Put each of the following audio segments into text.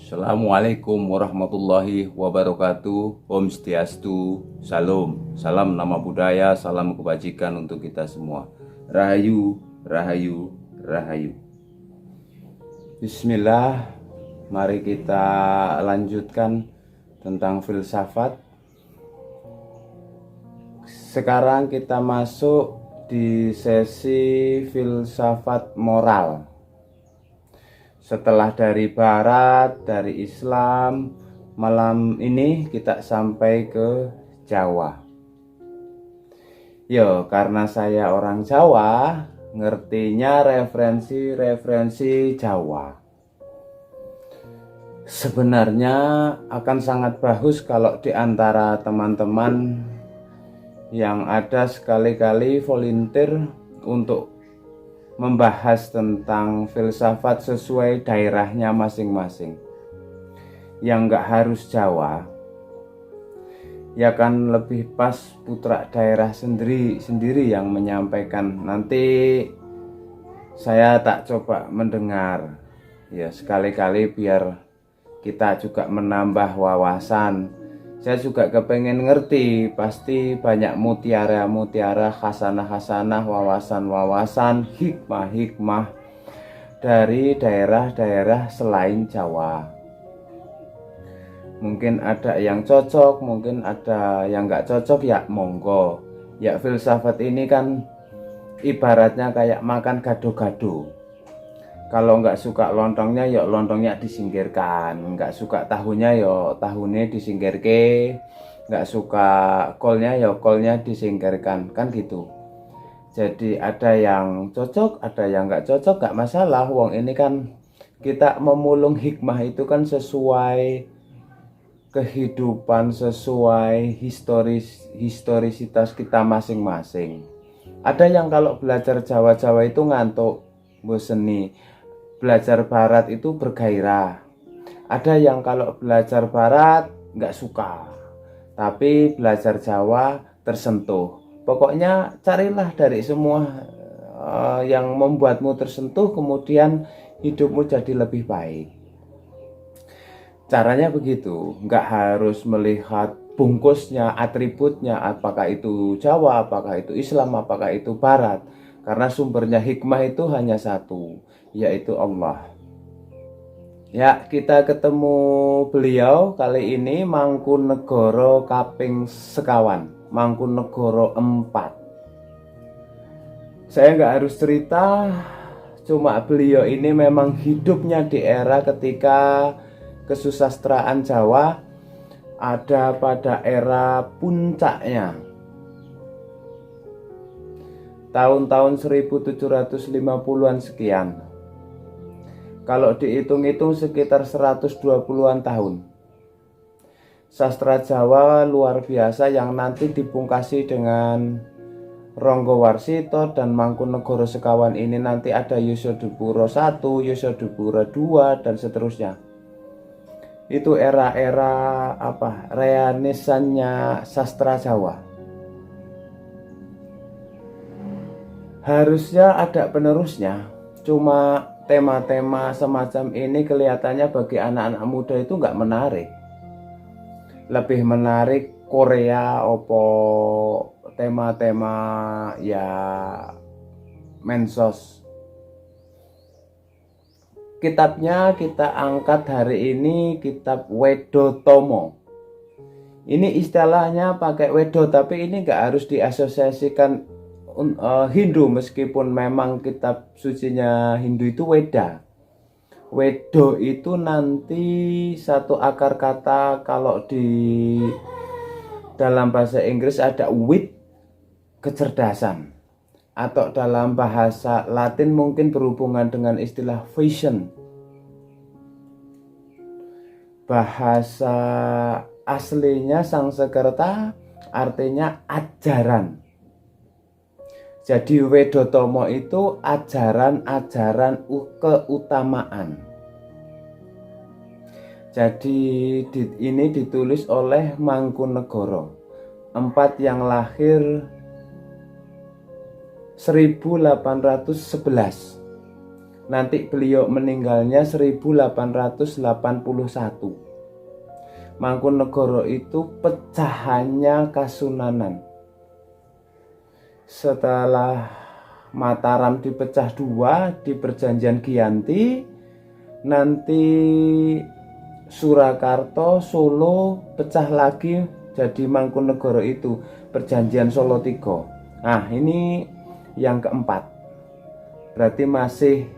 Assalamualaikum warahmatullahi wabarakatuh. Om Swastiastu, Salam. Salam nama budaya, salam kebajikan untuk kita semua. Rahayu, rahayu, rahayu. Bismillah. Mari kita lanjutkan tentang filsafat. Sekarang kita masuk di sesi filsafat moral. Setelah dari Barat, dari Islam, malam ini kita sampai ke Jawa. Yo, karena saya orang Jawa, ngertinya referensi Jawa. Sebenarnya akan sangat bagus kalau di antara teman-teman yang ada sekali-kali volunteer untuk membahas tentang filsafat sesuai daerahnya masing-masing. Yang nggak harus Jawa, ya kan lebih pas putra daerah sendiri yang menyampaikan. Nanti saya tak coba mendengar, ya sekali-kali biar kita juga menambah wawasan. Saya juga kepengen ngerti, pasti banyak mutiara-mutiara, khasanah-khasanah, wawasan-wawasan, hikmah-hikmah dari daerah-daerah selain Jawa. Mungkin ada yang cocok, mungkin ada yang nggak cocok, ya monggo. Ya filsafat ini kan ibaratnya kayak makan gado-gado. Kalau nggak suka lontongnya, ya lontongnya disingkirkan. Nggak suka tahunya, ya tahunya disingkirke. Nggak suka kolnya, ya kolnya disingkirkan. Kan gitu. Jadi ada yang cocok, ada yang nggak cocok, nggak masalah. Wong ini kan kita memulung hikmah itu kan sesuai kehidupan, sesuai historisitas kita masing-masing. Ada yang kalau belajar Jawa-Jawa itu ngantuk, boseni. Belajar Barat itu bergairah. Ada yang kalau belajar Barat nggak suka, tapi belajar Jawa tersentuh. Pokoknya carilah dari semua yang membuatmu tersentuh, kemudian hidupmu jadi lebih baik. Caranya begitu, nggak harus melihat bungkusnya, atributnya, apakah itu Jawa, apakah itu Islam, apakah itu Barat. Karena sumbernya hikmah itu hanya satu, yaitu Allah. Ya, kita ketemu beliau kali ini Mangkunegoro kaping sekawan, Mangkunegoro 4. Saya nggak harus cerita, cuma beliau ini memang hidupnya di era ketika kesusastraan Jawa ada pada era puncaknya. Tahun-tahun 1750-an sekian. Kalau dihitung-hitung sekitar 120-an tahun. Sastra Jawa luar biasa yang nanti dipungkasi dengan Ronggo Warsito dan Mangkunegoro sekawan ini. Nanti ada Yosodipuro 1, Yosodipuro 2 dan seterusnya. Itu era-era renaissansnya sastra Jawa. Harusnya ada penerusnya, cuma tema-tema semacam ini kelihatannya bagi anak-anak muda itu nggak menarik. Lebih menarik Korea, tema-tema ya mensos. Kitabnya kita angkat hari ini, kitab Wedotomo. Ini istilahnya pakai Wedo, tapi ini nggak harus diasosiasikan Hindu, meskipun memang kitab sucinya Hindu itu Weda. Wedo itu nanti satu akar kata, kalau di dalam bahasa Inggris ada wit, kecerdasan, atau dalam bahasa Latin mungkin berhubungan dengan istilah vision. Bahasa aslinya Sanskerta artinya ajaran. Jadi Wedotomo itu ajaran-ajaran keutamaan. Jadi ini ditulis oleh Mangkunegoro 4 yang lahir 1811. Nanti beliau meninggalnya 1881. Mangkunegoro itu pecahannya Kasunanan. Setelah Mataram dipecah dua di perjanjian Giyanti, nanti Surakarta, Solo pecah lagi jadi Mangkunegoro itu perjanjian Solo III. Nah ini yang keempat, berarti masih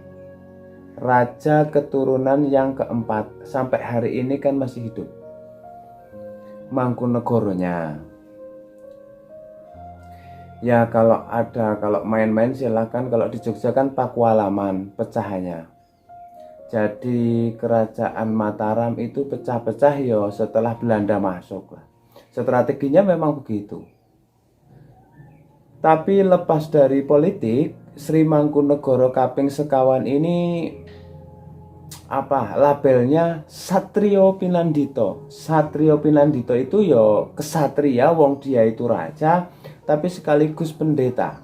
raja keturunan yang keempat. Sampai hari ini kan masih hidup Mangkunegoronya. Ya kalau main-main silahkan. Kalau di Jogja kan Pakualaman pecahannya. Jadi kerajaan Mataram itu pecah-pecah ya setelah Belanda masuk lah. Strateginya memang begitu. Tapi lepas dari politik, Sri Mangkunegoro Kaping Sekawan ini labelnya Satrio Pinandito. Satrio Pinandito itu ya kesatria, wong dia itu raja tapi sekaligus pendeta.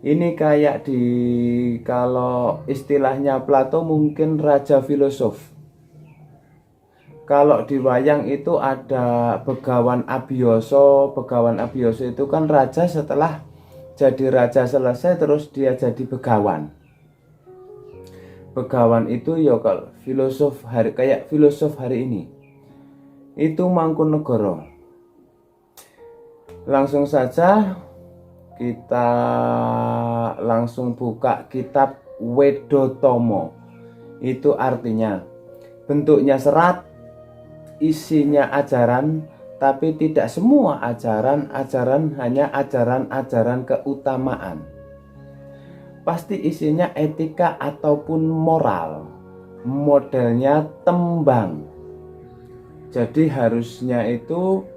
Ini kayak kalau istilahnya Plato mungkin raja filosof. Kalau di wayang itu ada Begawan Abiyasa. Begawan Abiyasa itu kan raja, setelah jadi raja selesai terus dia jadi begawan. Begawan itu ya kalau filosof kayak filosof hari ini. Itu Mangkunegoro. Langsung saja kita langsung buka kitab Wedotomo. Itu artinya bentuknya serat, isinya ajaran, tapi tidak semua ajaran hanya ajaran-ajaran keutamaan. Pasti isinya etika ataupun moral. Modelnya tembang. Jadi harusnya itu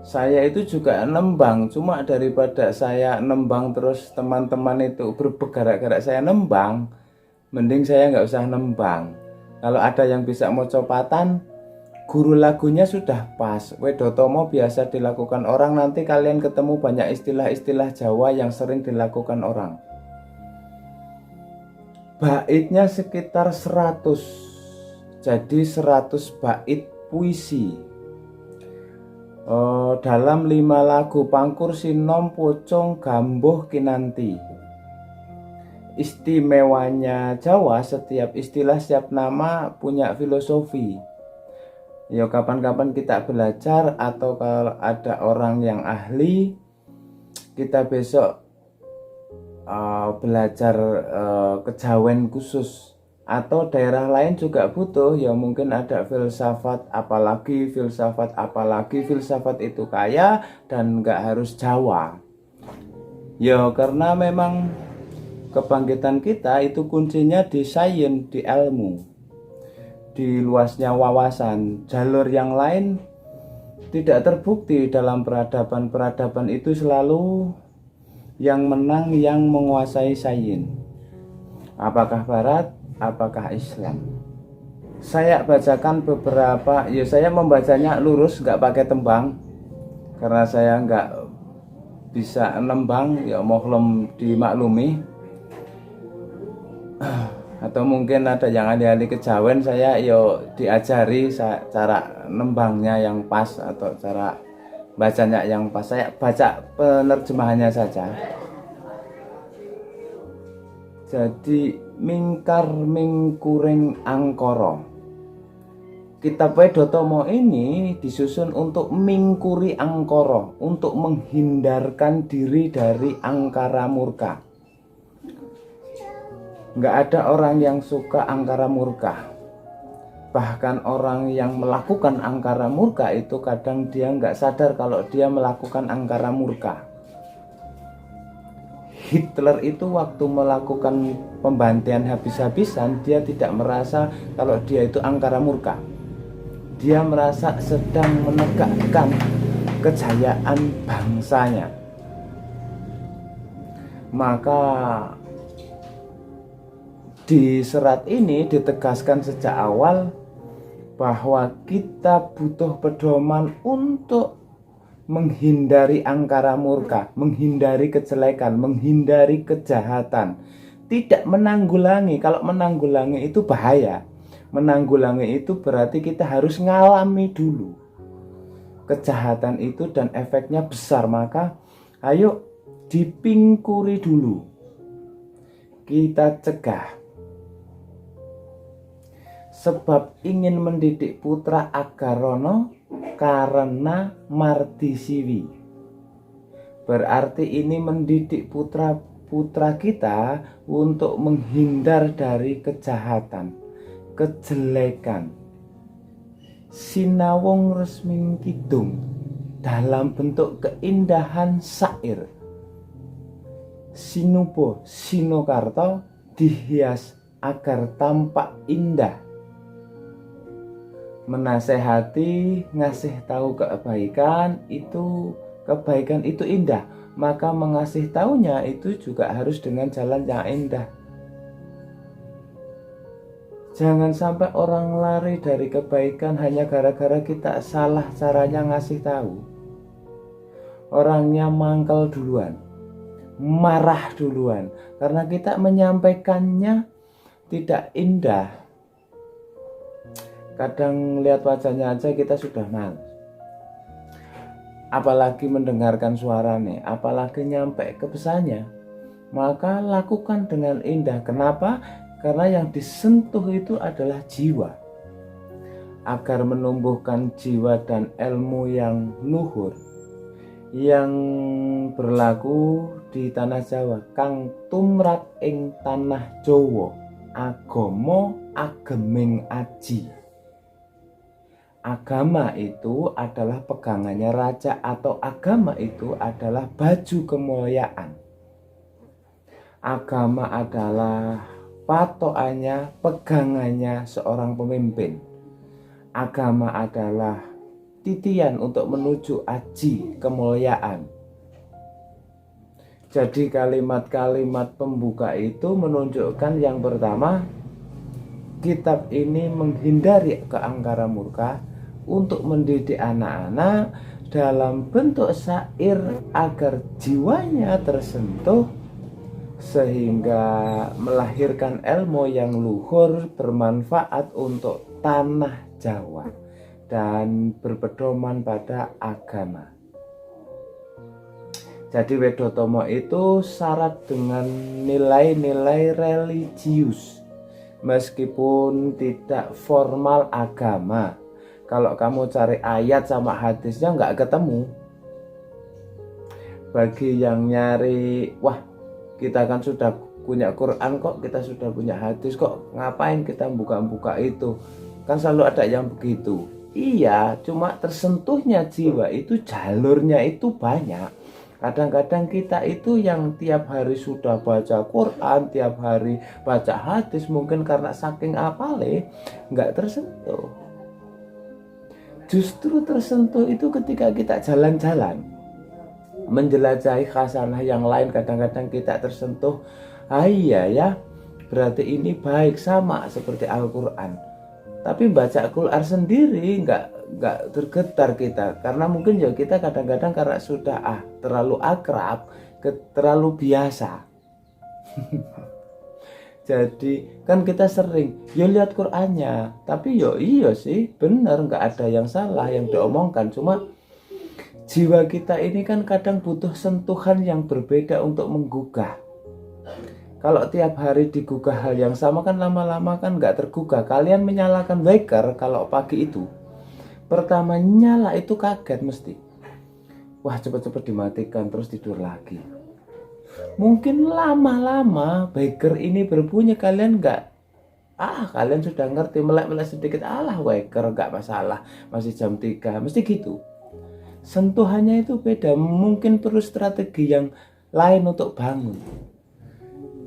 saya itu juga nembang, cuma daripada saya nembang terus teman-teman itu bergerak-gerak saya nembang, mending saya nggak usah nembang. Kalau ada yang bisa mocopatan, guru lagunya sudah pas. Wedotomo biasa dilakukan orang, nanti kalian ketemu banyak istilah-istilah Jawa yang sering dilakukan orang. Baitnya sekitar 100, jadi 100 bait puisi. Dalam 5 lagu Pangkur Sinom Pocong Gambuh Kinanti. Istimewanya Jawa, setiap istilah, setiap nama punya filosofi. Ya kapan-kapan kita belajar, atau kalau ada orang yang ahli, kita besok belajar kejawen khusus. Atau daerah lain juga butuh, ya mungkin ada filsafat apalagi filsafat itu kaya dan nggak harus Jawa. Ya karena memang kebangkitan kita itu kuncinya di sains, di ilmu, di luasnya wawasan. Jalur yang lain tidak terbukti. Dalam peradaban itu selalu yang menang yang menguasai sains. Apakah Barat, apakah Islam? Saya bacakan beberapa, ya saya membacanya lurus, nggak pakai tembang, karena saya nggak bisa nembang, ya mohon dimaklumi. Atau mungkin ada yang ahli-ahli kejawen, saya yo diajari cara nembangnya yang pas atau cara bacanya yang pas. Saya baca penerjemahannya saja. Jadi mingkar mingkuring angkara. Kitab Wedotomo ini disusun untuk mingkuri angkara, untuk menghindarkan diri dari angkara murka. Nggak ada orang yang suka angkara murka. Bahkan orang yang melakukan angkara murka itu kadang dia nggak sadar kalau dia melakukan angkara murka. Hitler itu waktu melakukan pembantian habis-habisan, dia tidak merasa kalau dia itu angkara murka. Dia merasa sedang menegakkan kejayaan bangsanya. Maka di serat ini ditegaskan sejak awal bahwa kita butuh pedoman untuk menghindari angkara murka, menghindari kejelekan, menghindari kejahatan. tidak menanggulangi. Kalau menanggulangi itu bahaya. Menanggulangi itu berarti kita harus ngalami dulu kejahatan itu dan efeknya besar. Maka ayo dipingkuri dulu, kita cegah. Sebab ingin mendidik putra agarono karena mardisiwi. Berarti ini mendidik putra-putra kita untuk menghindar dari kejahatan, kejelekan. Sinawung resming kidung dalam bentuk keindahan syair. Sinubo sinokarto dihias agar tampak indah. Menasehati, ngasih tahu kebaikan itu indah, maka mengasih taunya itu juga harus dengan jalan yang indah. Jangan sampai orang lari dari kebaikan hanya gara-gara kita salah caranya ngasih tahu. Orangnya mangkal duluan, marah duluan, karena kita menyampaikannya tidak indah. Kadang lihat wajahnya aja kita sudah males, apalagi mendengarkan suaranya, apalagi nyampe ke pesannya. Maka lakukan dengan indah. Kenapa? Karena yang disentuh itu adalah jiwa. Agar menumbuhkan jiwa dan ilmu yang luhur, yang berlaku di tanah Jawa, kang tumrap ing tanah Jawa, agama ageming aji. Agama itu adalah pegangannya raja, atau agama itu adalah baju kemuliaan. Agama adalah patokannya, pegangannya seorang pemimpin. Agama adalah titian untuk menuju aji kemuliaan. Jadi kalimat-kalimat pembuka itu menunjukkan yang pertama, kitab ini menghindari keangkara murka untuk mendidik anak-anak dalam bentuk syair agar jiwanya tersentuh, sehingga melahirkan ilmu yang luhur bermanfaat untuk tanah Jawa dan berpedoman pada agama. Jadi Wedotomo itu syarat dengan nilai-nilai religius, meskipun tidak formal agama. Kalau kamu cari ayat sama hadisnya nggak ketemu. Bagi yang nyari, wah kita kan sudah punya Quran kok, kita sudah punya hadis kok, ngapain kita buka-buka itu? Kan selalu ada yang begitu. Iya, cuma tersentuhnya jiwa itu jalurnya itu banyak. Kadang-kadang kita itu yang tiap hari sudah baca Quran, tiap hari baca hadis, mungkin karena saking apale nggak tersentuh. Justru tersentuh itu ketika kita jalan-jalan, menjelajahi khasanah yang lain. Kadang-kadang kita tersentuh, iya ya, berarti ini baik, sama seperti Al-Quran. Tapi baca Al-Quran sendiri nggak tergetar kita, karena mungkin ya kita kadang-kadang karena sudah terlalu akrab, terlalu biasa. Jadi kan kita sering ya lihat Qurannya, tapi yo iya sih bener, nggak ada yang salah yang diomongkan, cuma jiwa kita ini kan kadang butuh sentuhan yang berbeda untuk menggugah. Kalau tiap hari digugah hal yang sama kan lama-lama kan nggak tergugah. Kalian menyalakan waker kalau pagi itu, pertama nyala itu kaget mesti, wah cepet-cepet dimatikan terus tidur lagi. Mungkin lama-lama waker ini berbunyi, kalian nggak, kalian sudah ngerti, melek-melek sedikit, waker nggak masalah, masih jam 3, mesti gitu. Sentuhannya itu beda, mungkin perlu strategi yang lain untuk bangun.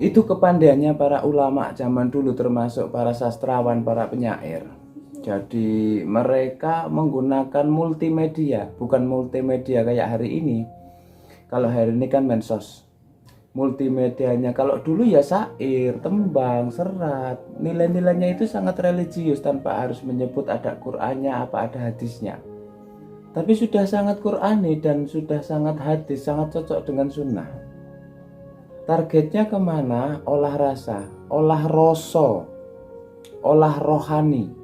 Itu kepandaiannya para ulama zaman dulu, termasuk para sastrawan, para penyair. Jadi mereka menggunakan multimedia, bukan multimedia kayak hari ini. Kalau hari ini kan medsos. Multimedianya kalau dulu ya syair, tembang, serat. Nilai-nilainya itu sangat religius tanpa harus menyebut ada Qur'annya apa ada hadisnya. Tapi sudah sangat Qur'ani dan sudah sangat hadis, sangat cocok dengan sunnah. Targetnya kemana? Olah rasa, olah rasa, olah rohani.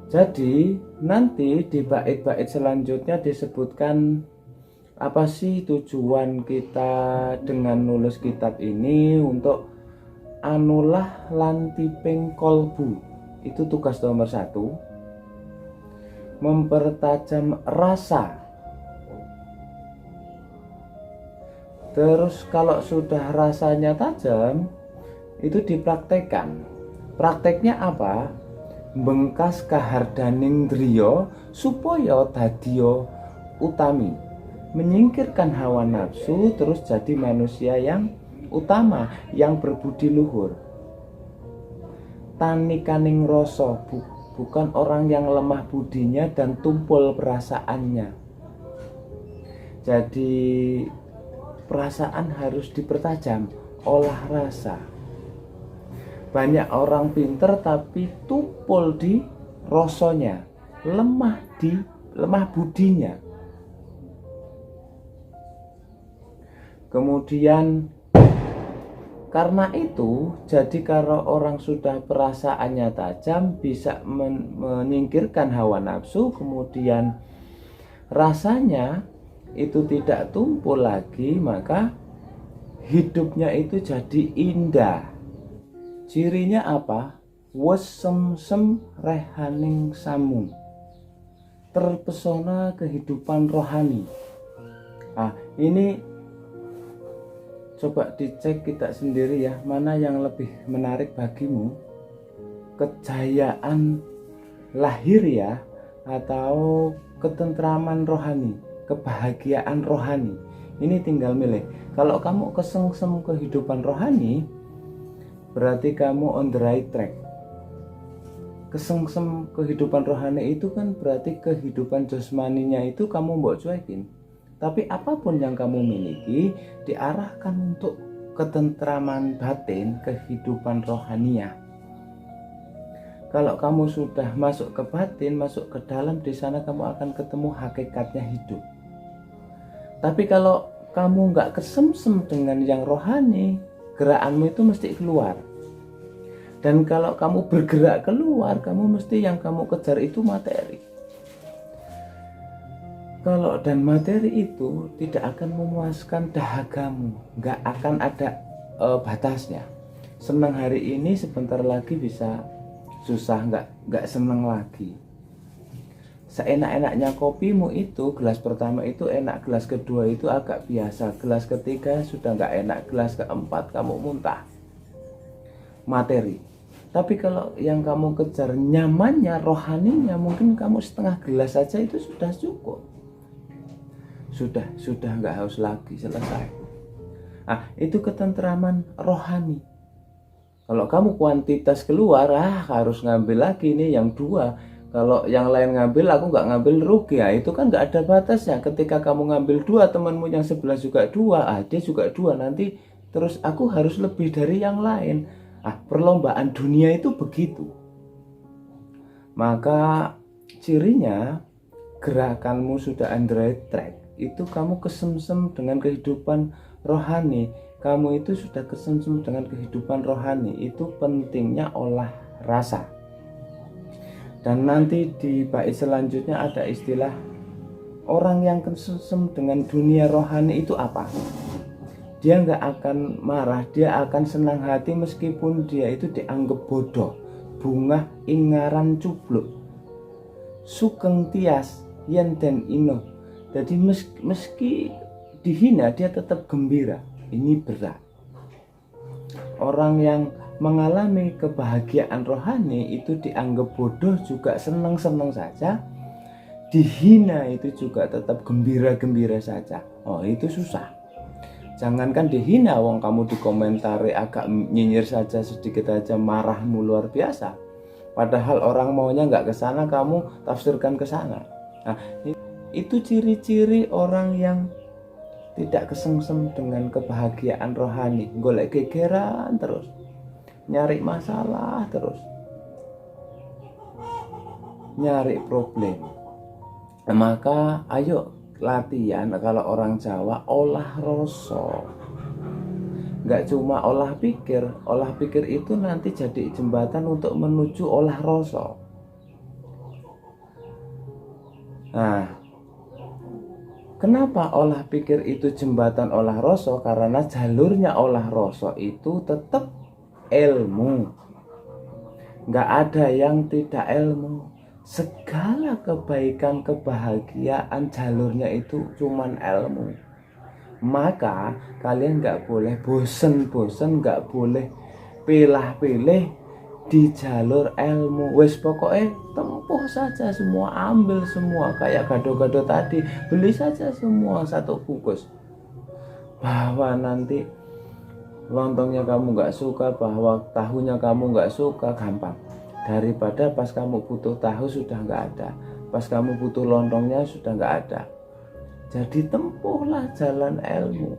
Jadi nanti di bait-bait selanjutnya disebutkan apa sih tujuan kita dengan nulis kitab ini, untuk anulah lantiping kolbu. Itu tugas nomor 1. Mempertajam rasa. Terus kalau sudah rasanya tajam, itu dipraktekkan. Prakteknya apa? Bengkas kahardaning driya supaya dadiya utami. Menyingkirkan hawa nafsu, terus jadi manusia yang utama, yang berbudi luhur. Tanikaning rasa, bukan orang yang lemah budinya dan tumpul perasaannya. Jadi perasaan harus dipertajam, olah rasa. Banyak orang pinter tapi tumpul di rasanya, lemah budinya. Kemudian karena itu, jadi kalau orang sudah perasaannya tajam, bisa menyingkirkan hawa nafsu, kemudian rasanya itu tidak tumpul lagi, maka hidupnya itu jadi indah. Cirinya apa? Wesem-sem rehaning samung, terpesona kehidupan rohani. Ini coba dicek kita sendiri ya, mana yang lebih menarik bagimu, kejayaan lahiriah atau ketentraman rohani, kebahagiaan rohani. Ini tinggal milih. Kalau kamu kesengsem kehidupan rohani, berarti kamu on the right track. Kesengsem kehidupan rohani itu kan berarti kehidupan jasmaninya itu kamu mbok cuekin. Tapi apapun yang kamu miliki diarahkan untuk ketentraman batin, kehidupan rohaniah. Kalau kamu sudah masuk ke batin, masuk ke dalam, di sana kamu akan ketemu hakikatnya hidup. Tapi kalau kamu nggak kesemsem dengan yang rohani, gerakanmu itu mesti keluar. Dan kalau kamu bergerak keluar, kamu mesti yang kamu kejar itu materi. Kalau dan materi itu tidak akan memuaskan dahagamu, nggak akan ada batasnya. Senang hari ini, sebentar lagi bisa susah, nggak senang lagi. Seenak-enaknya kopimu itu, gelas pertama itu enak, gelas kedua itu agak biasa, gelas ketiga sudah nggak enak, gelas keempat kamu muntah. Materi. Tapi kalau yang kamu kejar nyamannya, rohaninya, mungkin kamu setengah gelas saja itu sudah cukup. Sudah nggak haus lagi, selesai. Itu ketentraman rohani. Kalau kamu kuantitas keluar, harus ngambil lagi nih yang 2. Kalau yang lain ngambil, aku nggak ngambil, rugi. Itu kan nggak ada batasnya. Ketika kamu ngambil 2, temanmu yang sebelah juga 2, dia juga 2. Nanti terus aku harus lebih dari yang lain. Perlombaan dunia itu begitu. Maka cirinya gerakanmu sudah on the right track. Itu kamu kesemsem dengan kehidupan rohani, kamu itu sudah kesemsem dengan kehidupan rohani. Itu pentingnya olah rasa. Dan nanti di bait selanjutnya ada istilah orang yang kesemsem dengan dunia rohani itu apa? Dia nggak akan marah, dia akan senang hati meskipun dia itu dianggap bodoh. Bunga ingaran cubluk, sugeng tias yen den ino. Jadi meski dihina, dia tetap gembira. Ini berat. Orang yang mengalami kebahagiaan rohani itu dianggap bodoh juga senang-senang saja. Dihina itu juga tetap gembira-gembira saja. Itu susah. Jangankan dihina, wong kamu dikomentari agak nyinyir saja, sedikit aja marahmu luar biasa. Padahal orang maunya nggak ke sana, kamu tafsirkan ke sana. Itu ciri-ciri orang yang tidak kesengsem dengan kebahagiaan rohani. Golek gegeran terus, nyari masalah terus, nyari problem. Maka ayo latihan, kalau orang Jawa, olah rasa. Nggak cuma olah pikir itu nanti jadi jembatan untuk menuju olah rasa. Nah, kenapa olah pikir itu jembatan olah rasa? Karena jalurnya olah rasa itu tetap ilmu. Nggak ada yang tidak ilmu. Segala kebaikan, kebahagiaan jalurnya itu cuman ilmu. Maka kalian nggak boleh bosen-bosen, nggak boleh pilih-pilih di jalur ilmu. Wes pokoknya tempuh saja semua, ambil semua. Kayak gado-gado tadi, beli saja semua satu bungkus. Bahwa nanti lontongnya kamu nggak suka, bahwa tahunya kamu nggak suka, gampang. Daripada pas kamu butuh tahu sudah nggak ada, pas kamu butuh lontongnya sudah nggak ada. Jadi tempuhlah jalan ilmu.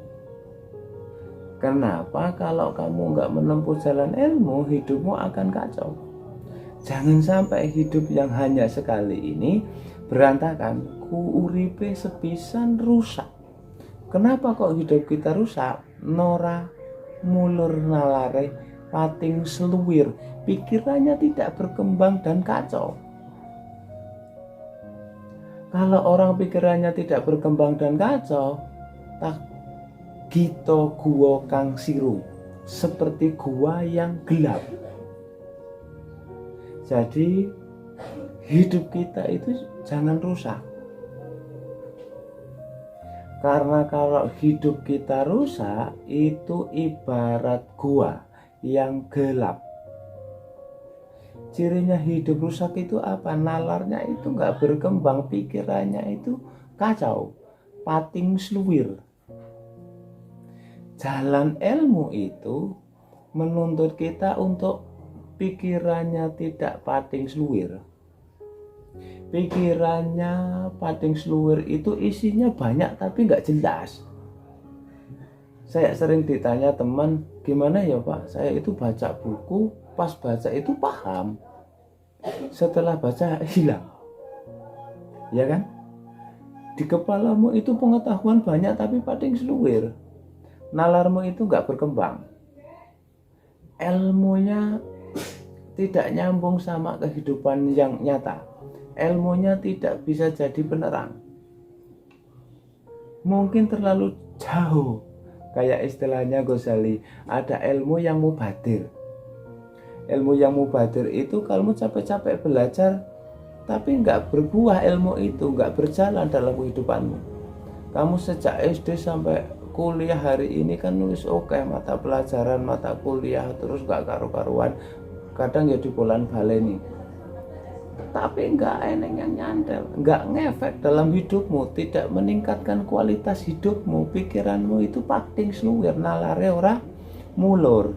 Kenapa? Kalau kamu nggak menempuh jalan ilmu, hidupmu akan kacau. Jangan sampai hidup yang hanya sekali ini berantakan. Ku uripe sepisan rusak. Kenapa kok hidup kita rusak? Nora mulur nalare pating seluwir, pikirannya tidak berkembang dan kacau. Kalau orang pikirannya tidak berkembang dan kacau, tak gito gua kang siru, seperti gua yang gelap. Jadi hidup kita itu jangan rusak. Karena kalau hidup kita rusak, itu ibarat gua yang gelap. Cirinya hidup rusak itu apa? Nalarnya itu nggak berkembang, pikirannya itu kacau, pating seluwir. Jalan ilmu itu menuntut kita untuk pikirannya tidak pating seluwir. Pikirannya pating seluwir itu isinya banyak tapi nggak jelas. Saya sering ditanya teman, gimana ya Pak, saya itu baca buku, pas baca itu paham, setelah baca hilang. Ya kan? Di kepalamu itu pengetahuan banyak tapi pating seluwir. Nalarmu itu nggak berkembang. Ilmunya tidak nyambung sama kehidupan yang nyata. Ilmunya tidak bisa jadi penerang. Mungkin terlalu jauh. Kayak istilahnya Ghazali, ada ilmu yang mubadir. Ilmu yang mubadir itu kamu capek-capek belajar, tapi nggak berbuah ilmu itu, nggak berjalan dalam kehidupanmu. Kamu sejak SD sampai kuliah hari ini kan nulis oke, mata pelajaran, mata kuliah, terus nggak karu-karuan. Kadang ya di bulan baleni. Tapi nggak eneng yang nyantel, nggak ngefek dalam hidupmu, tidak meningkatkan kualitas hidupmu. Pikiranmu itu pating seluwir, nalare ora mulur,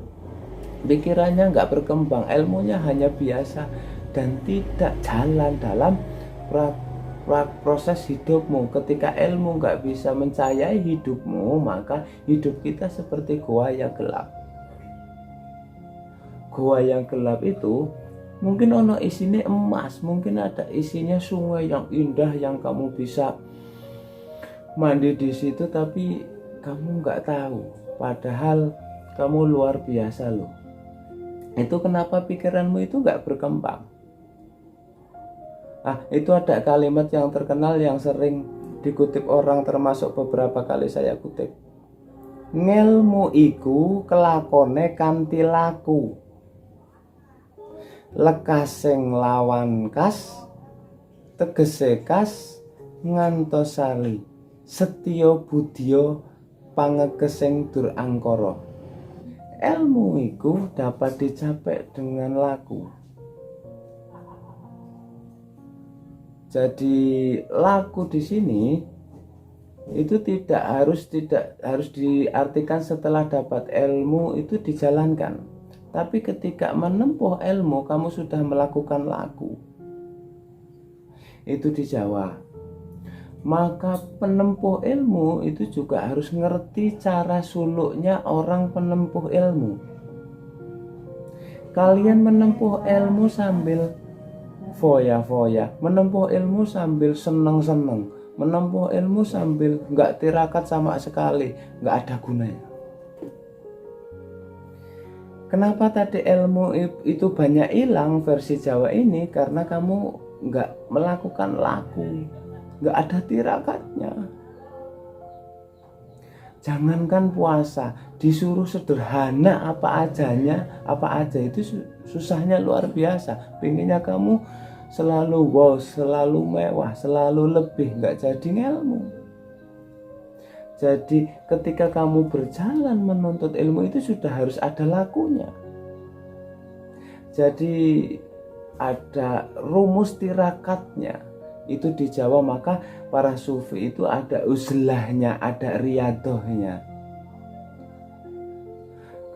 pikirannya nggak berkembang, ilmunya hanya biasa dan tidak jalan dalam proses hidupmu. Ketika ilmu nggak bisa mencahayai hidupmu, maka hidup kita seperti gua yang gelap. Gua yang gelap itu mungkin ono isinya emas, mungkin ada isinya sungai yang indah yang kamu bisa mandi di situ, tapi kamu nggak tahu. Padahal kamu luar biasa loh. Itu kenapa pikiranmu itu nggak berkembang. Itu ada kalimat yang terkenal yang sering dikutip orang, termasuk beberapa kali saya kutip. Ngelmu iku kelakone kanthi laku. Lekasing lawan kas, tegese kas ngantosali, setya budya pangekesing dur angkara. Ilmu iku dapat dicapai dengan laku. Jadi laku di sini itu tidak harus diartikan setelah dapat ilmu itu dijalankan. Tapi ketika menempuh ilmu, kamu sudah melakukan laku. Itu di Jawa. Maka penempuh ilmu itu juga harus ngerti cara suluknya orang penempuh ilmu. Kalian menempuh ilmu sambil foya-foya, menempuh ilmu sambil seneng-seneng, Menempuh ilmu sambil nggak tirakat sama sekali, nggak ada gunanya. Kenapa tadi ilmu itu banyak hilang versi Jawa ini? Karena kamu nggak melakukan laku, nggak ada tirakatnya. Jangankan puasa, disuruh sederhana apa aja itu susahnya luar biasa. Pengennya kamu selalu wow, selalu mewah, selalu lebih, nggak jadi ilmu. Jadi ketika kamu berjalan menuntut ilmu itu sudah harus ada lakunya. Jadi ada rumus tirakatnya. Itu di Jawa, maka para sufi itu ada uzlahnya, ada riadohnya.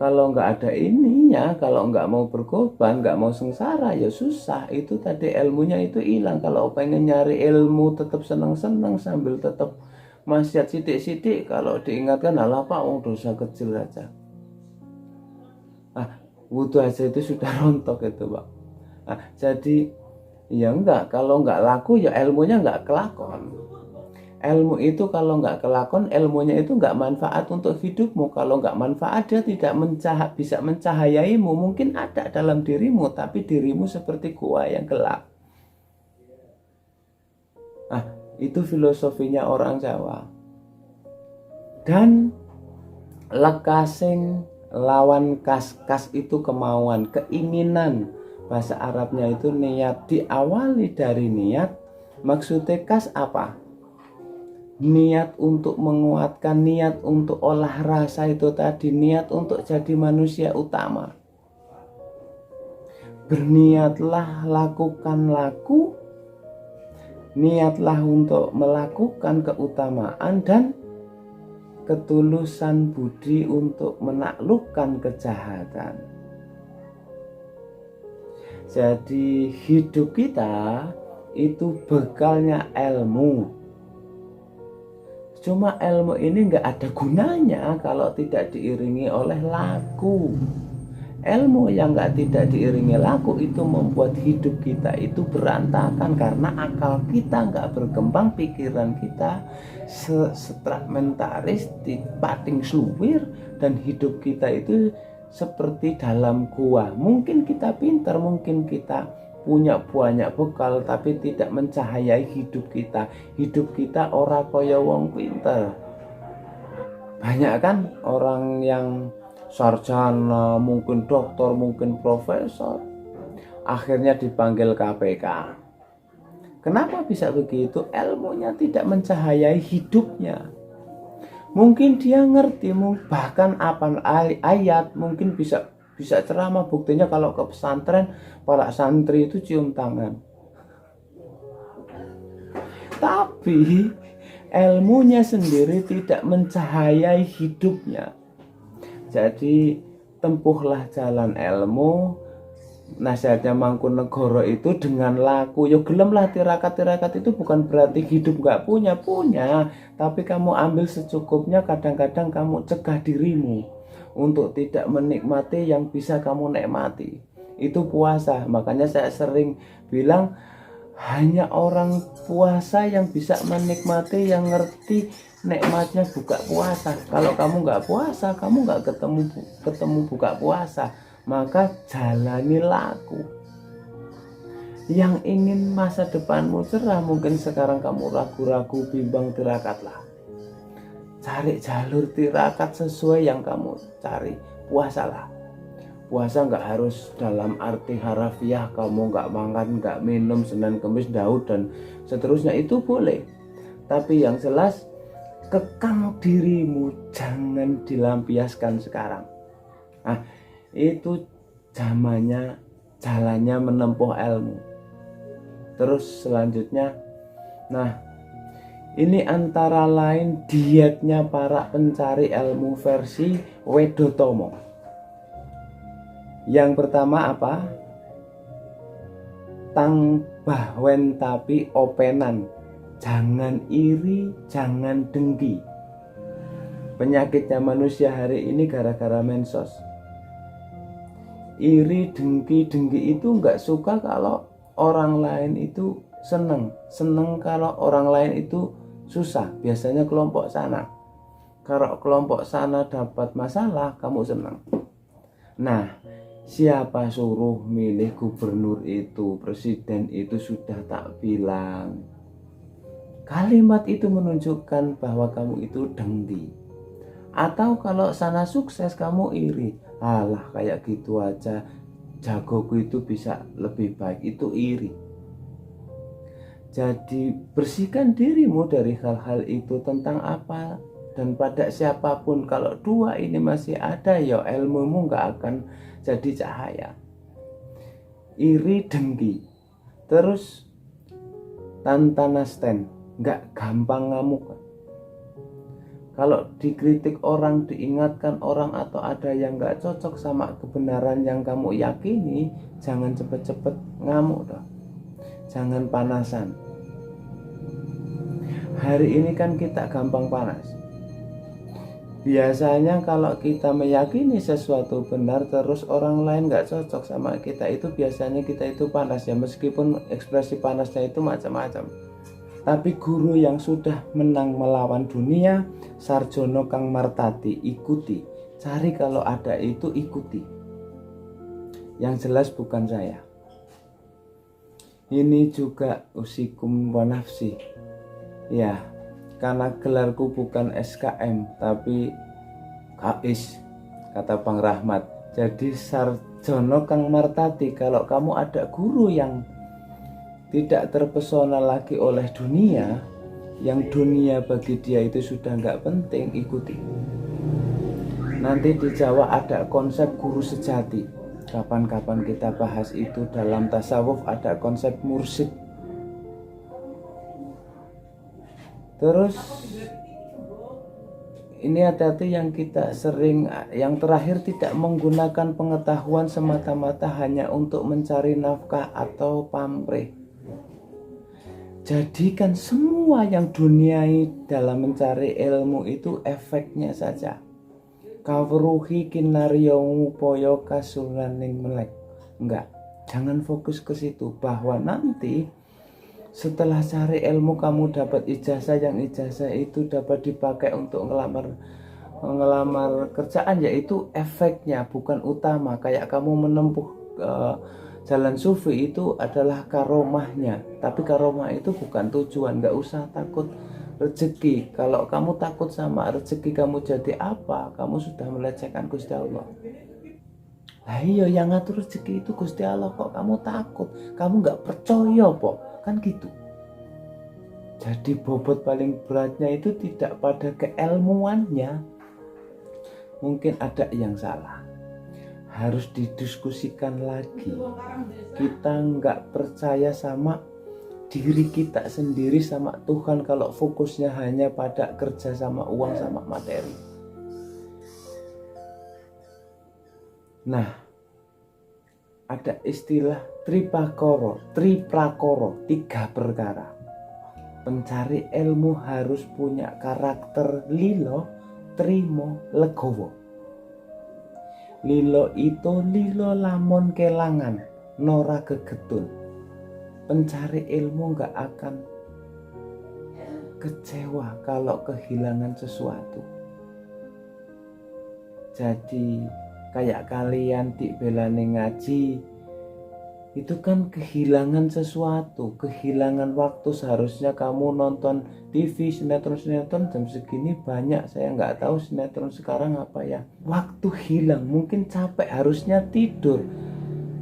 Kalau nggak ada ininya, kalau nggak mau berkorban, nggak mau sengsara, ya susah. Itu tadi ilmunya itu hilang. Kalau pengen nyari ilmu tetap senang-senang sambil tetap maksiat sidik-sidik, kalau diingatkan alah Pak, dosa kecil aja. Wudhu aja itu sudah rontok itu Pak. Jadi ya enggak, kalau enggak laku ya ilmunya enggak kelakon. Ilmu itu kalau enggak kelakon, ilmunya itu enggak manfaat untuk hidupmu. Kalau enggak manfaat, dia tidak bisa mencahayaimu. Mungkin ada dalam dirimu, tapi dirimu seperti gua yang gelap. Itu filosofinya orang Jawa. Dan lekasing lawan kas itu kemauan, keinginan. Bahasa Arabnya itu niat, diawali dari niat. Maksudnya kas apa? Niat untuk menguatkan, niat untuk olah rasa itu tadi, niat untuk jadi manusia utama. Berniatlah, lakukan laku, niatlah untuk melakukan keutamaan dan ketulusan budi untuk menaklukkan kejahatan. Jadi hidup kita itu bekalnya ilmu. Cuma ilmu ini nggak ada gunanya kalau tidak diiringi oleh laku. Ilmu yang tidak diiringi laku itu membuat hidup kita itu berantakan, karena akal kita nggak berkembang, pikiran kita fragmentaris, pating sluwir, dan hidup kita itu seperti dalam gua. Mungkin kita pintar, mungkin kita punya banyak bekal, tapi tidak mencahayai hidup kita. Hidup kita ora kaya wong pintar. Banyak kan orang yang sarjana, mungkin doktor, mungkin profesor, akhirnya dipanggil KPK. Kenapa bisa begitu? Ilmunya tidak mencahayai hidupnya. Mungkin dia ngerti, bahkan apa ayat, mungkin bisa ceramah. Buktinya kalau ke pesantren, para santri itu cium tangan. Tapi ilmunya sendiri tidak mencahayai hidupnya. Jadi tempuhlah jalan ilmu. Nasihatnya Mangkunegoro itu dengan laku. Yo gelemlah tirakat itu bukan berarti hidup gak punya, tapi kamu ambil secukupnya. Kadang-kadang kamu cegah dirimu untuk tidak menikmati yang bisa kamu nikmati. Itu puasa. Makanya saya sering bilang, hanya orang puasa yang bisa menikmati, yang ngerti nikmatnya buka puasa. Kalau kamu nggak puasa, kamu nggak ketemu buka puasa. Maka jalani laku. Yang ingin masa depanmu cerah, mungkin sekarang kamu ragu-ragu, bimbang, tirakatlah. Cari jalur tirakat sesuai yang kamu cari. Puasalah. Puasa nggak harus dalam arti harafiah kamu nggak makan, nggak minum Senin Kamis Daud dan seterusnya, itu boleh. Tapi yang jelas kekang dirimu, jangan dilampiaskan sekarang. Itu jalannya menempuh ilmu. Terus selanjutnya, ini antara lain dietnya para pencari ilmu versi Wedotomo. Yang pertama apa? Bahwen tapi openan. Jangan iri, jangan dengki. Penyakitnya manusia hari ini gara-gara mensos. Iri, dengki itu nggak suka kalau orang lain itu seneng kalau orang lain itu susah, biasanya kelompok sana. Kalau kelompok sana dapat masalah, kamu senang. Nah, siapa suruh milih gubernur itu, presiden itu, sudah tak bilang. Kalimat itu menunjukkan bahwa kamu itu dengki. Atau kalau sana sukses kamu iri. Alah, kayak gitu aja, jagoku itu bisa lebih baik, itu iri. Jadi bersihkan dirimu dari hal-hal itu. Tentang apa dan pada siapapun. Kalau dua ini masih ada, ya ilmumu gak akan jadi cahaya. Iri, dengki, terus tantanasten, gak gampang ngamuk. Kalau dikritik orang, diingatkan orang, atau ada yang gak cocok sama kebenaran yang kamu yakini, jangan cepet-cepet ngamuk dong. Jangan panasan. Hari ini kan kita gampang panas. Biasanya kalau kita meyakini sesuatu benar, terus orang lain gak cocok sama kita, itu biasanya kita itu panas ya, meskipun ekspresi panasnya itu macam-macam. Tapi guru yang sudah menang melawan dunia, Sarjono Kang Martati, ikuti. Cari kalau ada itu, ikuti. Yang jelas bukan saya. Ini juga usikum wa nafsi. Ya, karena gelarku bukan SKM, tapi KIS, kata Bang Rahmat. Jadi Sarjono Kang Martati, kalau kamu ada guru yang tidak terpesona lagi oleh dunia, yang dunia bagi dia itu sudah nggak penting, ikuti. Nanti di Jawa ada konsep guru sejati. Kapan-kapan kita bahas itu. Dalam tasawuf ada konsep mursyid. Terus ini hati-hati yang kita sering, yang terakhir, tidak menggunakan pengetahuan semata-mata hanya untuk mencari nafkah atau pamrih. Jadikan semua yang duniai dalam mencari ilmu itu efeknya saja. Kawruhi kinaryomu poyo kasulaning melek. Enggak, jangan fokus ke situ. Bahwa nanti setelah cari ilmu kamu dapat ijazah, yang ijazah itu dapat dipakai untuk ngelamar kerjaan, yaitu efeknya, bukan utama. Kayak kamu menempuh jalan sufi itu adalah karomahnya, tapi karomah itu bukan tujuan. Gak usah takut rezeki. Kalau kamu takut sama rezeki kamu jadi apa, kamu sudah melecehkan Gusti Allah. Lah iya, yang ngatur rezeki itu Gusti Allah, kok kamu takut? Kamu gak percaya po? Kan gitu. Jadi bobot paling beratnya itu tidak pada keilmuannya. Mungkin ada yang salah, harus didiskusikan lagi. Kita nggak percaya sama diri kita sendiri, sama Tuhan, kalau fokusnya hanya pada kerja sama uang sama materi. Nah, ada istilah triprakoro, 3 perkara. Pencari ilmu harus punya karakter lilo, trimo, legowo. Lilo itu lilo lamun kelangan, nora gegetun. Pencari ilmu gak akan kecewa kalau kehilangan sesuatu. Jadi kayak kalian dibelani ngaji, itu kan kehilangan sesuatu, kehilangan waktu. Seharusnya kamu nonton TV, sinetron jam segini banyak. Saya nggak tahu sinetron sekarang apa ya. Waktu hilang, mungkin capek, harusnya tidur.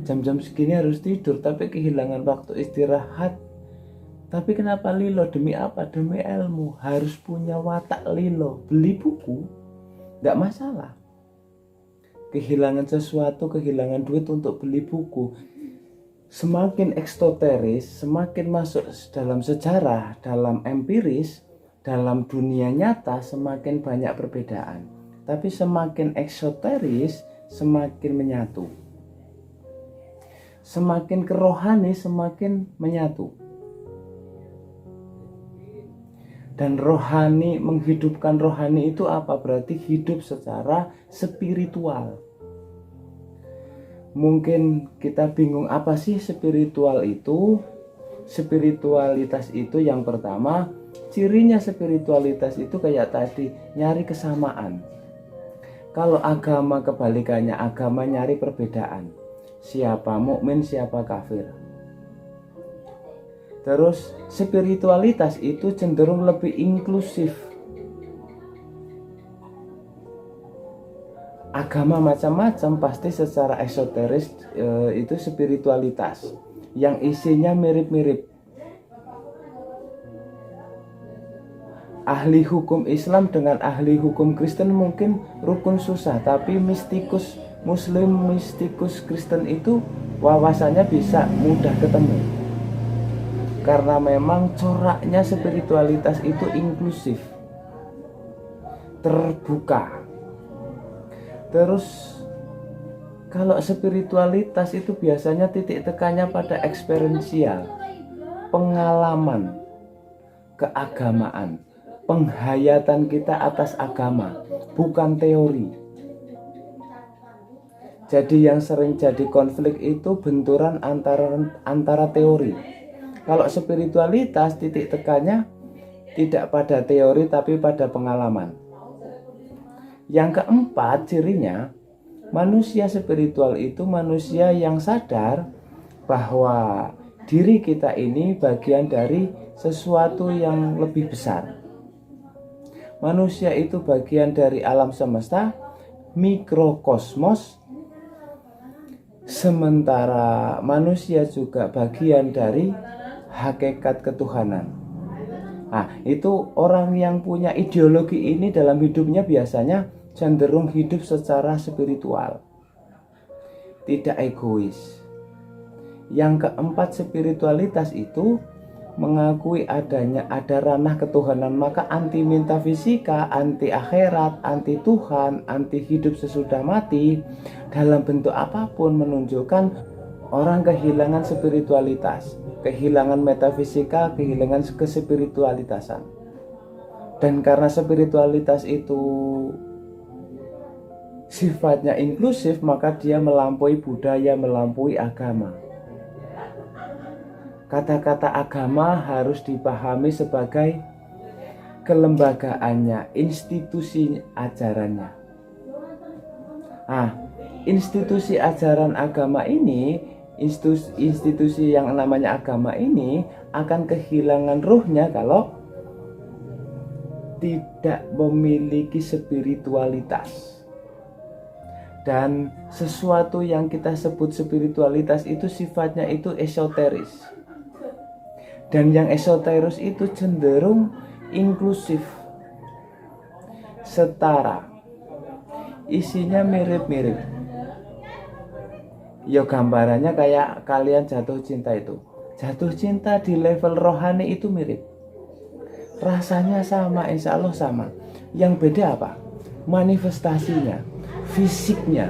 Jam-jam segini harus tidur, tapi kehilangan waktu istirahat. Tapi kenapa lilo? Demi apa? Demi ilmu. Harus punya watak lilo. Beli buku, nggak masalah. Kehilangan sesuatu, kehilangan duit untuk beli buku. Semakin eksoteris, semakin masuk dalam sejarah, dalam empiris, dalam dunia nyata, semakin banyak perbedaan. Tapi semakin eksoteris, semakin menyatu. Semakin kerohani, semakin menyatu. Dan rohani, menghidupkan rohani itu apa? Berarti hidup secara spiritual. Mungkin kita bingung, apa sih spiritual itu? Spiritualitas itu yang pertama, cirinya spiritualitas itu kayak tadi, nyari kesamaan. Kalau agama kebalikannya, agama nyari perbedaan. Siapa mukmin, siapa kafir. Terus spiritualitas itu cenderung lebih inklusif. Agama macam-macam pasti secara esoteris itu spiritualitas yang isinya mirip-mirip. Ahli hukum Islam dengan ahli hukum Kristen mungkin rukun susah, tapi mistikus Muslim, mistikus Kristen itu wawasannya bisa mudah ketemu. Karena memang coraknya spiritualitas itu inklusif, terbuka. Terus kalau spiritualitas itu biasanya titik tekannya pada eksperiensial, pengalaman, keagamaan, penghayatan kita atas agama, bukan teori. Jadi yang sering jadi konflik itu benturan antara teori. Kalau spiritualitas titik tekannya tidak pada teori tapi pada pengalaman. Yang keempat cirinya, manusia spiritual itu manusia yang sadar bahwa diri kita ini bagian dari sesuatu yang lebih besar. Manusia itu bagian dari alam semesta, mikrokosmos, sementara manusia juga bagian dari hakikat ketuhanan. Nah, itu orang yang punya ideologi ini dalam hidupnya biasanya cenderung hidup secara spiritual, tidak egois. Yang keempat, spiritualitas itu mengakui ada ranah ketuhanan, maka anti metafisika, anti akhirat, anti Tuhan, anti hidup sesudah mati dalam bentuk apapun menunjukkan orang kehilangan spiritualitas, kehilangan metafisika, kehilangan kespiritualitasan. Dan karena spiritualitas itu sifatnya inklusif, maka dia melampaui budaya, melampaui agama. Kata-kata agama harus dipahami sebagai kelembagaannya, institusi ajarannya. Institusi ajaran agama ini, institusi yang namanya agama ini akan kehilangan ruhnya kalau tidak memiliki spiritualitas. Dan sesuatu yang kita sebut spiritualitas itu sifatnya itu esoteris. Dan yang esoteris itu cenderung inklusif, setara, isinya mirip-mirip. Ya gambarannya kayak kalian jatuh cinta itu. Jatuh cinta di level rohani itu mirip. Rasanya sama, insya Allah sama. Yang beda apa? Manifestasinya, fisiknya.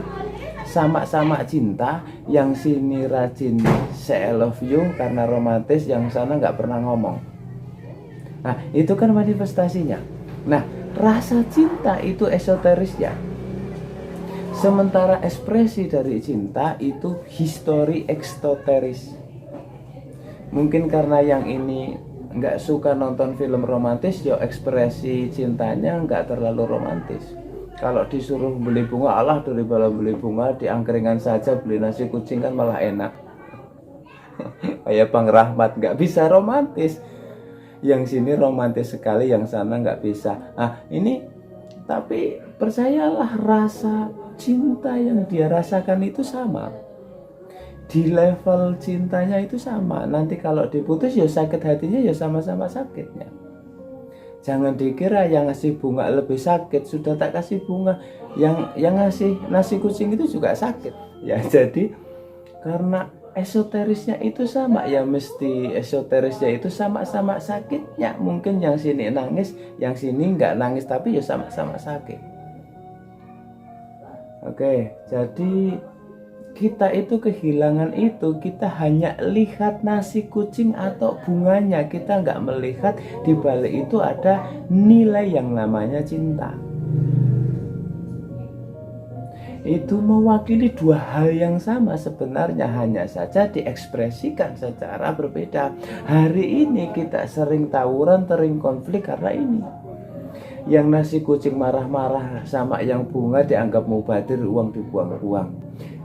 Sama-sama cinta, yang sini rajin say I love you karena romantis, yang sana nggak pernah ngomong. Nah, itu kan manifestasinya. Nah, rasa cinta itu esoterisnya. Sementara ekspresi dari cinta itu histori eksoteris. Mungkin karena yang ini nggak suka nonton film romantis, ya ekspresi cintanya nggak terlalu romantis. Kalau disuruh beli bunga, Allah daripada beli bunga di angkringan saja, beli nasi kucing kan malah enak. Kayak Bang Rahmat, nggak bisa romantis. Yang sini romantis sekali, yang sana nggak bisa. Nah ini, tapi percayalah, rasa cinta yang dia rasakan itu sama. Di level cintanya itu sama. Nanti kalau diputus ya sakit hatinya, ya sama-sama sakitnya. Jangan dikira yang ngasih bunga lebih sakit, sudah tak kasih bunga, yang ngasih nasi kucing itu juga sakit. Ya jadi karena esoterisnya itu sama, ya mesti esoterisnya itu sama-sama sakitnya. Mungkin yang sini nangis, yang sini nggak nangis, tapi ya sama-sama sakit. Oke, jadi kita itu kehilangan itu, kita hanya lihat nasi kucing atau bunganya, kita nggak melihat di balik itu ada nilai yang namanya cinta. itu mewakili dua hal yang sama sebenarnya, hanya saja diekspresikan secara berbeda. Hari ini kita sering tawuran, sering konflik karena ini. Yang nasi kucing marah-marah sama yang bunga dianggap mubadir, uang dibuang-buang.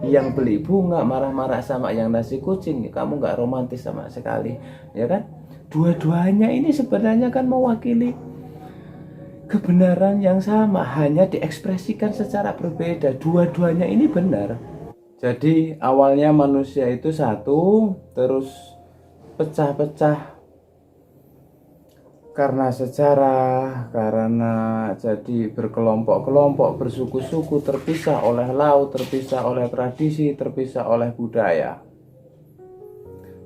Yang beli bunga marah-marah sama yang nasi kucing, kamu nggak romantis sama sekali, ya kan? Dua-duanya ini sebenarnya kan mewakili kebenaran yang sama, hanya diekspresikan secara berbeda. Dua-duanya ini benar. Jadi awalnya manusia itu satu, terus pecah-pecah karena sejarah, karena jadi berkelompok-kelompok, bersuku-suku, terpisah oleh laut, terpisah oleh tradisi, terpisah oleh budaya.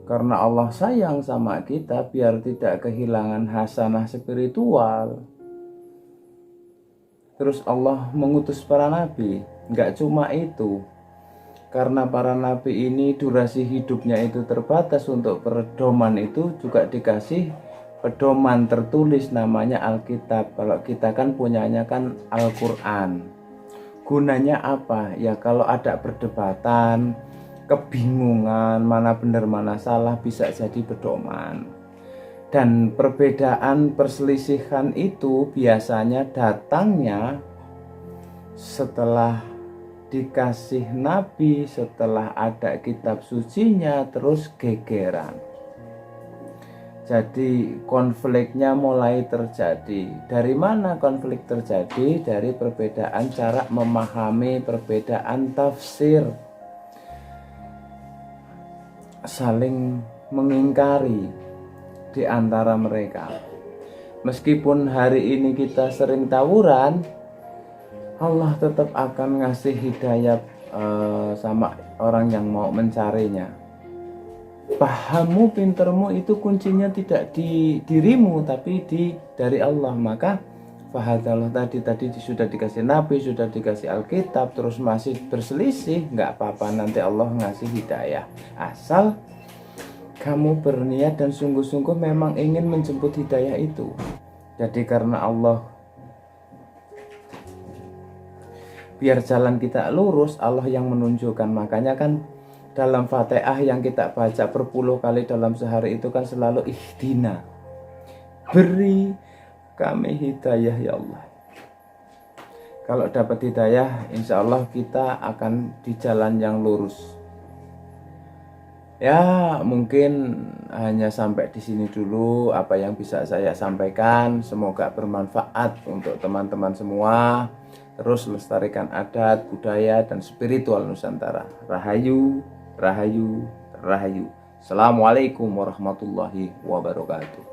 Karena Allah sayang sama kita biar tidak kehilangan hasanah spiritual, terus Allah mengutus para nabi. Nggak cuma itu, karena para nabi ini durasi hidupnya itu terbatas, untuk pedoman itu juga dikasih pedoman tertulis namanya Alkitab. Kalau kita kan punyanya kan Al-Quran. Gunanya apa? Ya kalau ada perdebatan, kebingungan, mana benar mana salah, bisa jadi pedoman. Dan perbedaan perselisihan itu biasanya datangnya setelah dikasih nabi, setelah ada kitab sucinya, terus gegeran. Jadi konfliknya mulai terjadi. Dari mana konflik terjadi? Dari perbedaan cara memahami, perbedaan tafsir, saling mengingkari di antara mereka. Meskipun hari ini kita sering tawuran, Allah tetap akan ngasih hidayah sama orang yang mau mencarinya. Pahammu, pintermu itu kuncinya tidak di dirimu, tapi dari Allah. Maka fahadallah tadi sudah dikasih nabi, sudah dikasih Alkitab, terus masih berselisih, nggak apa-apa, nanti Allah ngasih hidayah. Asal kamu berniat dan sungguh-sungguh memang ingin menjemput hidayah itu. Jadi karena Allah biar jalan kita lurus, Allah yang menunjukkan. Makanya kan dalam Fatihah yang kita baca berpuluh kali dalam sehari itu kan selalu ihdina, beri kami hidayah ya Allah. Kalau dapat hidayah, insya Allah kita akan di jalan yang lurus. Ya mungkin hanya sampai di sini dulu apa yang bisa saya sampaikan. Semoga bermanfaat untuk teman-teman semua. Terus lestarikan adat, budaya, dan spiritual Nusantara. Rahayu, rahayu, rahayu. Assalamualaikum warahmatullahi wabarakatuh.